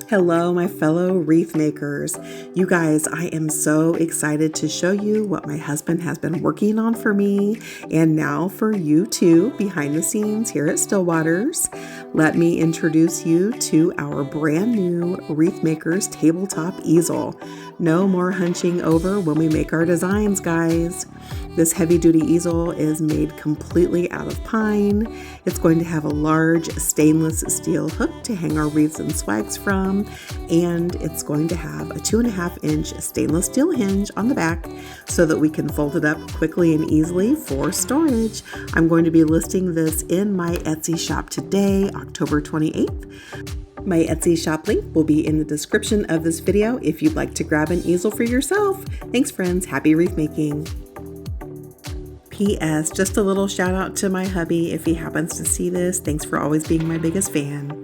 Hello, my fellow wreath makers. You guys, I am so excited to show you what my husband has been working on for me and now for you too, behind the scenes here at Stillwaters. Let me introduce you to our brand new Wreath Makers tabletop easel. No more hunching over when we make our designs, guys. This heavy-duty easel is made completely out of pine. It's going to have a large stainless steel hook to hang our wreaths and swags from, and it's going to have a 2.5-inch stainless steel hinge on the back so that we can fold it up quickly and easily for storage. I'm going to be listing this in my Etsy shop today, October 28th. My Etsy shop link will be in the description of this video if you'd like to grab an easel for yourself. Thanks, friends. Happy wreath making. P.S. Just a little shout out to my hubby if he happens to see this. Thanks for always being my biggest fan.